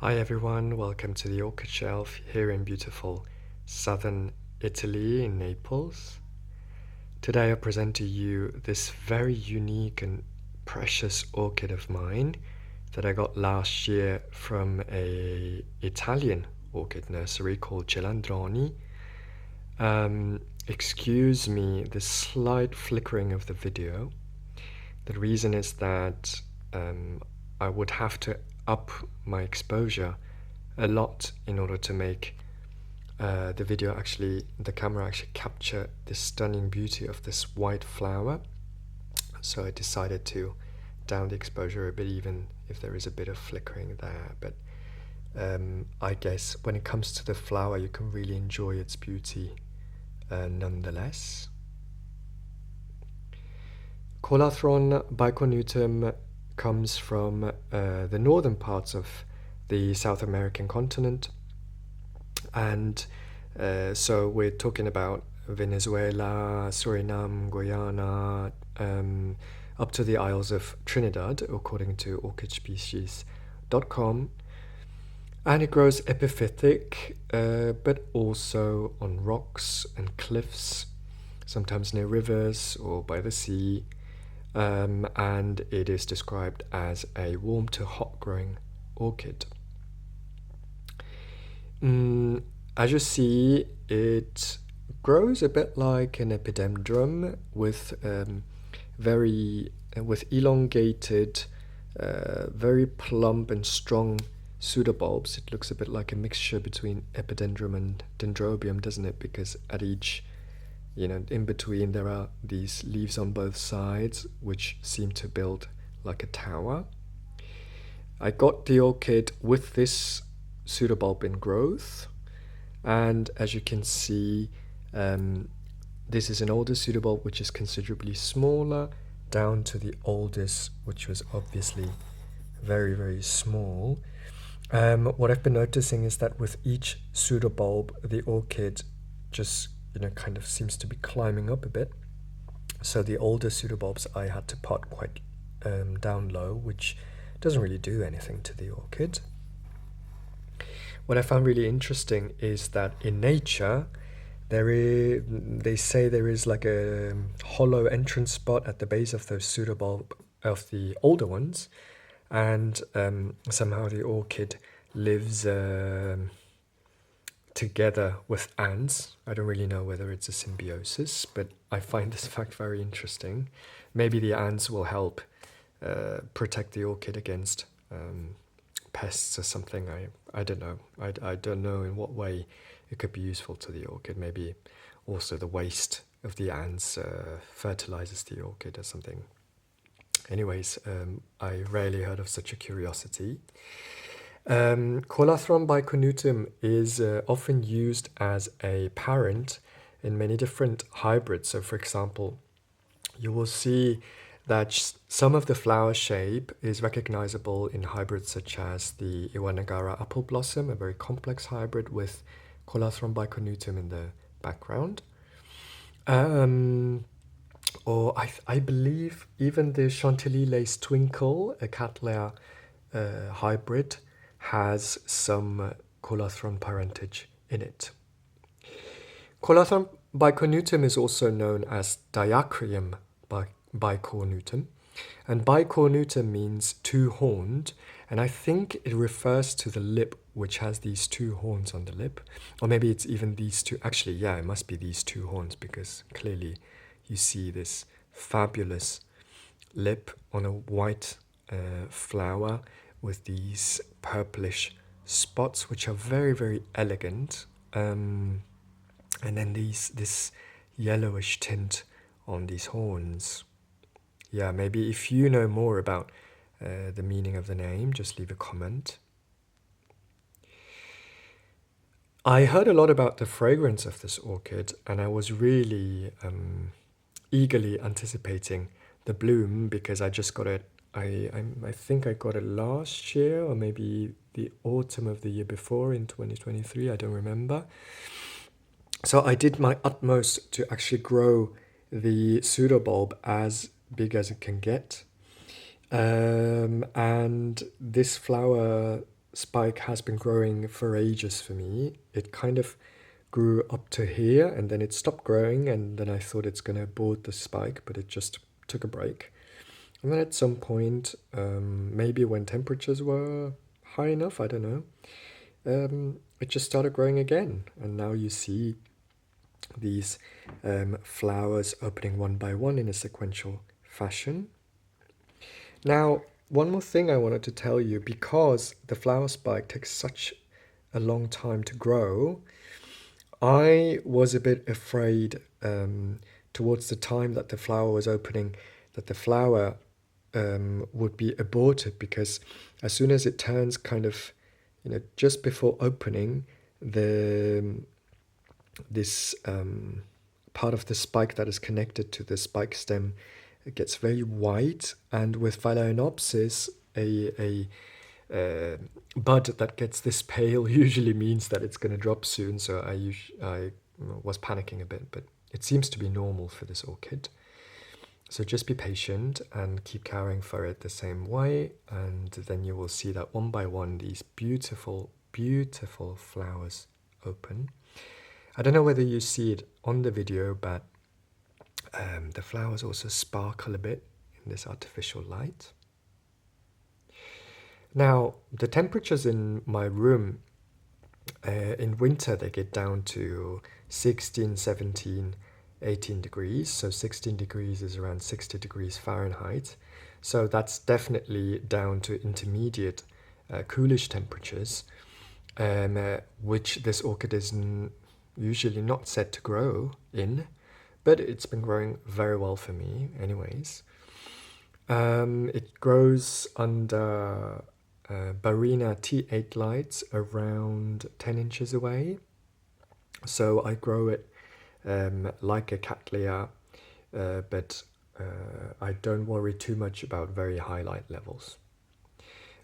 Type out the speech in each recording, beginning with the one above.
Hi everyone, welcome to the Orchid Shelf here in beautiful southern Italy in Naples. Today I present to you this very unique and precious orchid of mine that I got last year from a Italian orchid nursery called Caularthron. Excuse me the slight flickering of the video. The reason is that I would have to up my exposure a lot in order to make the camera actually capture the stunning beauty of this white flower. So I decided to down the exposure a bit, even if there is a bit of flickering there. But I guess when it comes to the flower, you can really enjoy its beauty nonetheless. Caularthronbicornutum comes from the northern parts of the South American continent, and so we're talking about Venezuela, Suriname, Guyana, up to the Isles of Trinidad, according to orchidspecies.com. And it grows epiphytic, but also on rocks and cliffs, sometimes near rivers or by the sea. And it is described as a warm to hot growing orchid. As you see, it grows a bit like an epidendrum with elongated, very plump and strong pseudobulbs. It looks a bit like a mixture between epidendrum and dendrobium, doesn't it? Because at each, in between there are these leaves on both sides which seem to build like a tower. I got the orchid with this pseudobulb in growth, and as you can see, this is an older pseudobulb which is considerably smaller, down to the oldest, which was obviously very, very small. What I've been noticing is that with each pseudobulb, the orchid just kind of seems to be climbing up a bit. So the older pseudobulbs I had to pot quite down low, which doesn't really do anything to the orchid. What I found really interesting is that in nature, they say there is like a hollow entrance spot at the base of those pseudobulb of the older ones, and somehow the orchid lives together with ants. I don't really know whether it's a symbiosis, but I find this fact very interesting. Maybe the ants will help protect the orchid against pests or something. I don't know. I don't know in what way it could be useful to the orchid. Maybe also the waste of the ants fertilizes the orchid or something. Anyways, I rarely heard of such a curiosity. Caularthronbicornutum is often used as a parent in many different hybrids. So, for example, you will see that some of the flower shape is recognizable in hybrids such as the Iwanagara apple blossom, a very complex hybrid with Caularthronbicornutum in the background. Or I believe even the Chantilly lace twinkle, a Cattleya hybrid, has some Caularthron parentage in it. Caularthronbicornutum is also known as Diacriumbicornutum, and bicornutum means two-horned, and I think it refers to the lip which has these two horns on the lip, or maybe it's even these two. Actually, yeah, it must be these two horns because clearly you see this fabulous lip on a white flower with these purplish spots which are very, very elegant, and then this yellowish tint on these horns. Yeah, maybe if you know more about the meaning of the name, just leave a comment. I heard a lot about the fragrance of this orchid, and I was really eagerly anticipating the bloom because I just got it. I think I got it last year or maybe the autumn of the year before in 2023. I don't remember. So I did my utmost to actually grow the pseudobulb as big as it can get. And this flower spike has been growing for ages for me. It kind of grew up to here and then it stopped growing, and then I thought it's going to abort the spike, but it just took a break. And then at some point, maybe when temperatures were high enough, I don't know, it just started growing again. And now you see these flowers opening one by one in a sequential fashion. Now, one more thing I wanted to tell you, because the flower spike takes such a long time to grow, I was a bit afraid towards the time that the flower was opening that the flower would be aborted, because as soon as it turns kind of, just before opening, this part of the spike that is connected to the spike stem, it gets very white, and with Phalaenopsis, a bud that gets this pale usually means that it's going to drop soon. So I was panicking a bit, but it seems to be normal for this orchid. So just be patient and keep caring for it the same way, and then you will see that one by one these beautiful, beautiful flowers open. I don't know whether you see it on the video, but the flowers also sparkle a bit in this artificial light. Now, the temperatures in my room, in winter they get down to 16, 17, 18 degrees. So 16 degrees is around 60 degrees Fahrenheit. So that's definitely down to intermediate coolish temperatures, which this orchid is usually not set to grow in, but it's been growing very well for me anyways. It grows under Barina T8 lights around 10 inches away. So I grow it like a Cattleya, but I don't worry too much about very high light levels.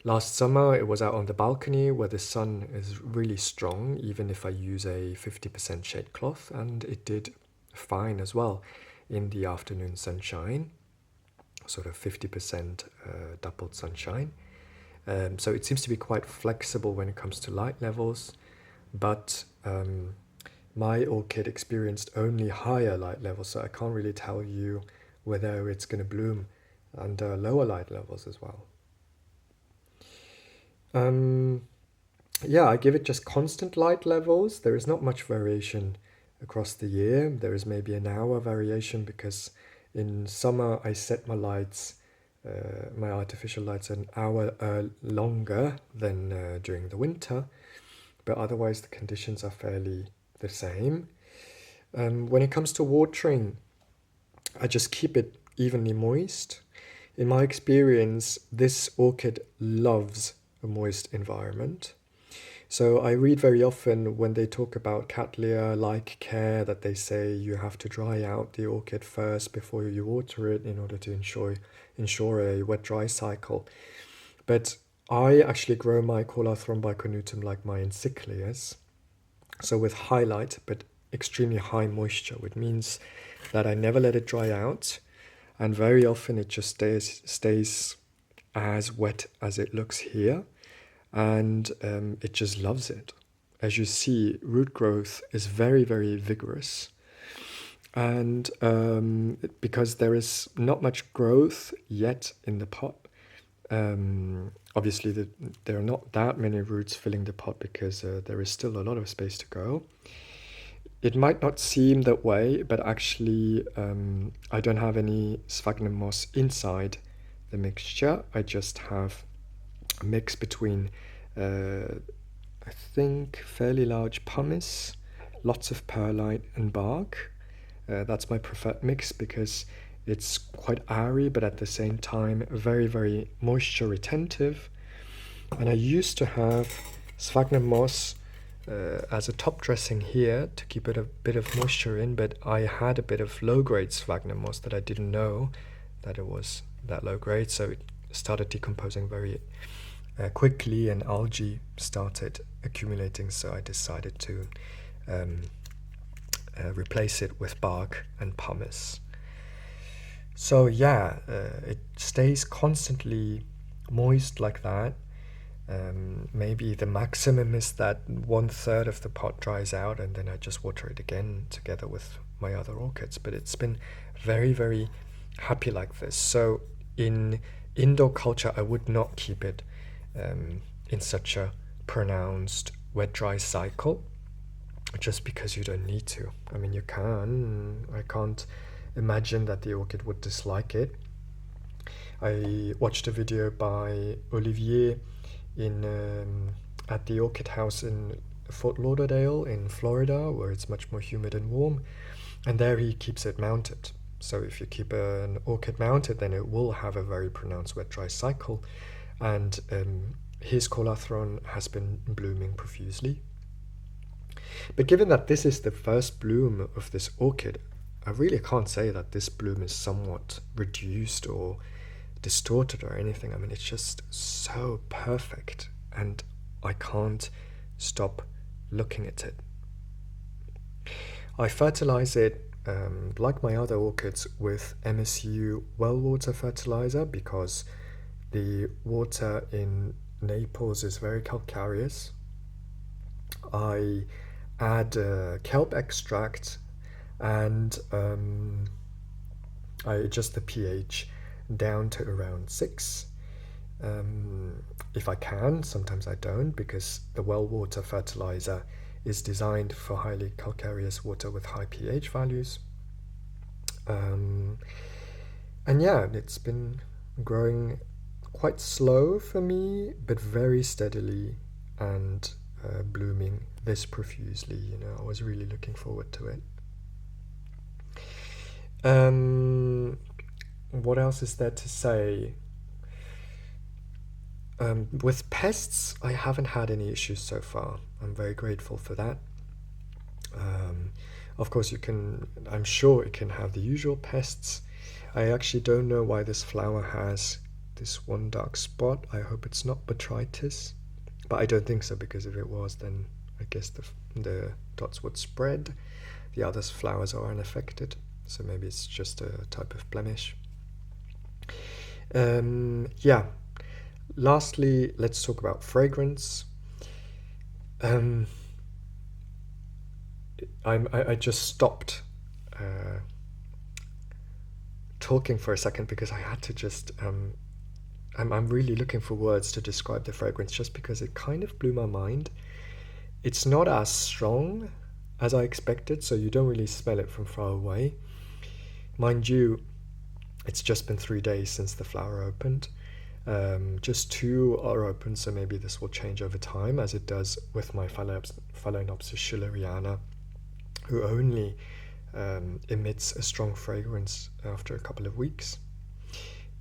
Last summer it was out on the balcony where the sun is really strong, even if I use a 50% shade cloth, and it did fine as well in the afternoon sunshine, sort of 50% doubled sunshine. So it seems to be quite flexible when it comes to light levels, but my orchid experienced only higher light levels, so I can't really tell you whether it's going to bloom under lower light levels as well. Yeah, I give it just constant light levels. There is not much variation across the year. There is maybe an hour variation because in summer I set my lights, my artificial lights, an hour longer than during the winter, but otherwise the conditions are fairly the same. When it comes to watering, I just keep it evenly moist. In my experience, this orchid loves a moist environment. So I read very often when they talk about Cattleya-like care that they say you have to dry out the orchid first before you water it in order to ensure a wet-dry cycle. But I actually grow my caularthronbicornutum like my Encyclias, so with high light but extremely high moisture, which means that I never let it dry out, and very often it just stays as wet as it looks here, and it just loves it. As you see, root growth is very, very vigorous, and because there is not much growth yet in the pot, obviously there are not that many roots filling the pot because there is still a lot of space to go. It might not seem that way, but actually I don't have any sphagnum moss inside the mixture. I just have a mix between I think fairly large pumice, lots of perlite and bark. That's my preferred mix because it's quite airy, but at the same time very, very moisture retentive. And I used to have sphagnum moss as a top dressing here to keep it a bit of moisture in, but I had a bit of low-grade sphagnum moss that I didn't know that it was that low grade, so it started decomposing very quickly and algae started accumulating, so I decided to replace it with bark and pumice. So yeah, it stays constantly moist like that, Maybe the maximum is that 1/3 of the pot dries out and then I just water it again together with my other orchids. But it's been very, very happy like this. So in indoor culture, I would not keep it in such a pronounced wet-dry cycle, just because you don't need to. I mean, you can. I can't imagine that the orchid would dislike it. I watched a video by Olivier at the Orchid House in Fort Lauderdale in Florida, where it's much more humid and warm, and there he keeps it mounted. So if you keep an orchid mounted, then it will have a very pronounced wet-dry cycle, and his Caularthron has been blooming profusely. But given that this is the first bloom of this orchid, I really can't say that this bloom is somewhat reduced or distorted or anything. I mean, it's just so perfect, and I can't stop looking at it. I fertilize it, like my other orchids, with MSU well water fertilizer, because the water in Naples is very calcareous. I add kelp extract, and I adjust the pH down to around 6. If I can, sometimes I don't, because the well water fertilizer is designed for highly calcareous water with high pH values. And yeah, it's been growing quite slow for me, but very steadily, and blooming this profusely. You know, I was really looking forward to it. What else is there to say? With pests, I haven't had any issues so far. I'm very grateful for that. Of course, I'm sure it can have the usual pests. I actually don't know why this flower has this one dark spot. I hope it's not botrytis, but I don't think so, because if it was, then I guess the dots would spread. The other flowers are unaffected, so maybe it's just a type of blemish. Yeah. Lastly, let's talk about fragrance. I just stopped talking for a second, because I had to just I'm really looking for words to describe the fragrance, just because it kind of blew my mind. It's not as strong as I expected, so you don't really smell it from far away. Mind you, it's just been 3 days since the flower opened. Just 2 are open, so maybe this will change over time, as it does with my Phalaenopsis schilleriana, who only emits a strong fragrance after a couple of weeks.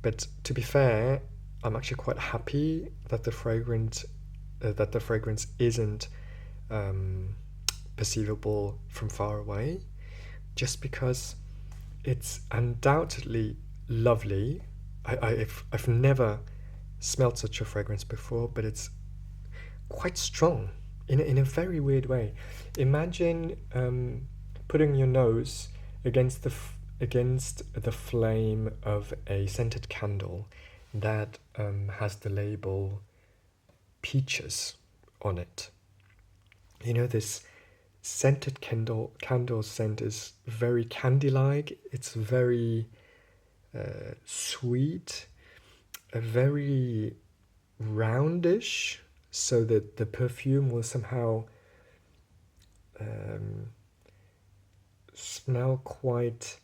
But to be fair, I'm actually quite happy that the fragrance isn't perceivable from far away, just because it's undoubtedly lovely. I've never smelled such a fragrance before, but it's quite strong in a very weird way. Imagine putting your nose against the flame of a scented candle that has the label peaches on it. You know, this scented candle scent is very candy-like. It's very sweet, very roundish, so that the perfume will somehow smell quite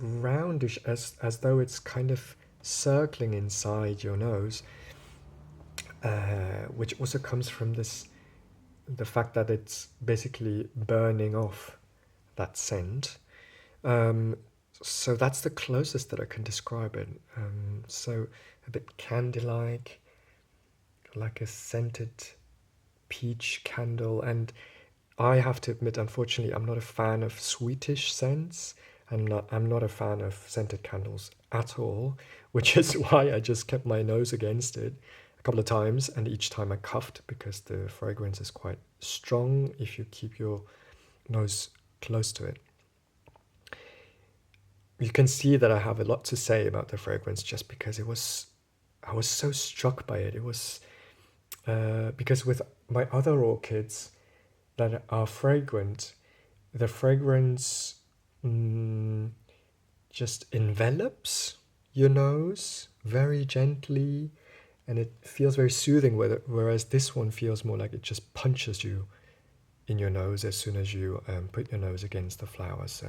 roundish, as though it's kind of circling inside your nose, which also comes from the fact that it's basically burning off that scent. So that's the closest that I can describe it. So a bit candy-like, like a scented peach candle. And I have to admit, unfortunately, I'm not a fan of sweetish scents. I'm not a fan of scented candles at all, which is why I just kept my nose against it a couple of times, and each time I coughed, because the fragrance is quite strong if you keep your nose close to it. You can see that I have a lot to say about the fragrance, just because it was I was so struck by it. It was because with my other orchids that are fragrant, the fragrance just envelops your nose very gently, and it feels very soothing. Whereas this one feels more like it just punches you in your nose as soon as you put your nose against the flower. So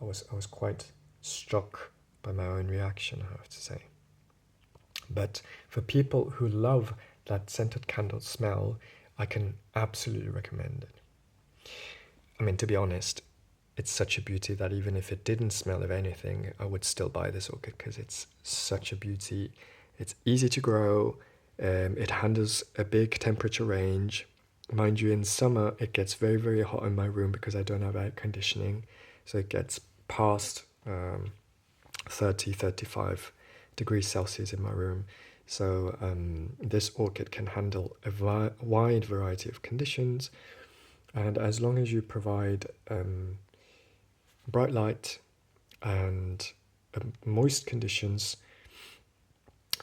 I was quite struck by my own reaction, I have to say. But for people who love that scented candle smell, I can absolutely recommend it. I mean, to be honest, it's such a beauty that even if it didn't smell of anything, I would still buy this orchid because it's such a beauty. It's easy to grow. It handles a big temperature range. Mind you, in summer, it gets very, very hot in my room because I don't have air conditioning. So it gets past 30, 35 degrees Celsius in my room. So this orchid can handle a wide variety of conditions. And as long as you provide bright light and moist conditions,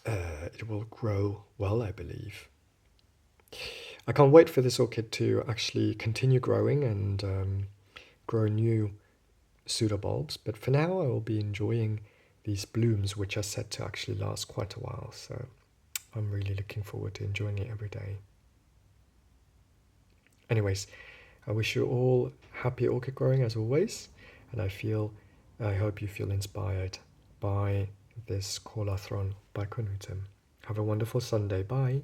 it will grow well, I believe. I can't wait for this orchid to actually continue growing and grow new pseudobulbs, but for now I will be enjoying these blooms, which are set to actually last quite a while, so I'm really looking forward to enjoying it every day. Anyways, I wish you all happy orchid growing as always, and I hope you feel inspired by this Caularthron bicornutum. Have a wonderful Sunday. Bye.